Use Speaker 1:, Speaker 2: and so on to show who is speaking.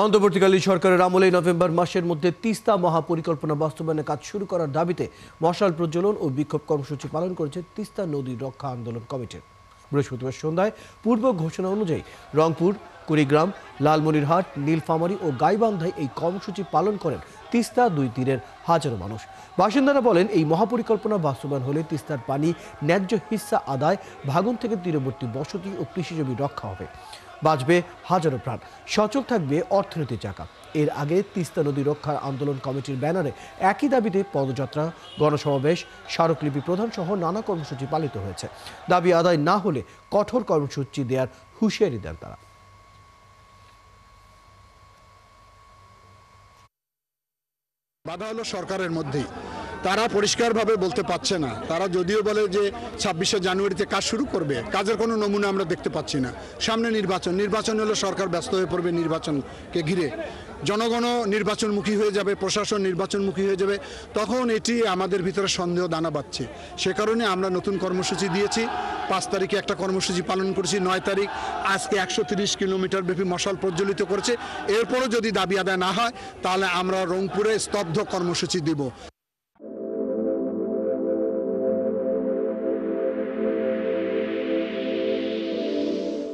Speaker 1: অন্তর্বর্তীকালীন সরকারের আমলে নভেম্বর মাসের মধ্যে তিস্তা মহাপরিকল্পনা বাস্তবায়নের কাজ শুরু করার দাবিতে মশাল প্রজ্বলন ও বিক্ষোভ কর্মসূচি পালন করেছে তিস্তা নদী রক্ষা আন্দোলন কমিটি। বৃহস্পতিবার সন্ধ্যায় পূর্ব ঘোষণা অনুযায়ী রংপুর, কুড়িগ্রাম, লালমনিরহাট, নীলফামারী ও গাইবান্ধায় এই কর্মসূচি পালন করেন তিস্তা দুই তীরের হাজারো মানুষ। বাসিন্দারা বলেন, এই মহাপরিকল্পনা বাস্তবায়ন হলে তিস্তার পানি ন্যায্য হিস্সা আদায়, ভাঙন থেকে তীরবর্তী বসতি ও কৃষিজমি রক্ষা হবে, বাঁচবে হাজারো প্রাণ, সচল থাকবে অর্থনীতির চাকা। এর আগে তিস্তা নদী রক্ষার আন্দোলন কমিটির ব্যানারে একই দাবিতে পদযাত্রা, গণসমাবেশ, স্মারকলিপি প্রদান সহ নানা কর্মসূচি পালিত হয়েছে। দাবি আদায় না হলে কঠোর কর্মসূচি দেওয়ার হুঁশিয়ারি দেন তারা।
Speaker 2: বাধা হলো সরকারের মধ্যেই, তারা পরিষ্কারভাবে বলতে পারছে না। তারা যদিও বলে যে 26শে জানুয়ারিতে কাজ শুরু করবে, কাজের কোনো নমুনা আমরা দেখতে পাচ্ছি না। সামনে নির্বাচন হলে সরকার ব্যস্ত হয়ে পড়বে নির্বাচনকে ঘিরে, জনগণ নির্বাচনমুখী হয়ে যাবে, প্রশাসন নির্বাচনমুখী হয়ে যাবে। তখন এটি আমাদের ভিতরে সন্দেহ দানা বাঁধছে। সে কারণে আমরা নতুন কর্মসূচি দিয়েছি। 5 তারিখে একটা কর্মসূচি পালন করেছি, 9 তারিখ আজকে 130 কিলোমিটার ব্যাপী মশাল প্রজ্বলিত করেছে। এরপরও যদি দাবি আদায় না হয় তাহলে আমরা রংপুরে স্তব্ধ কর্মসূচি দিব।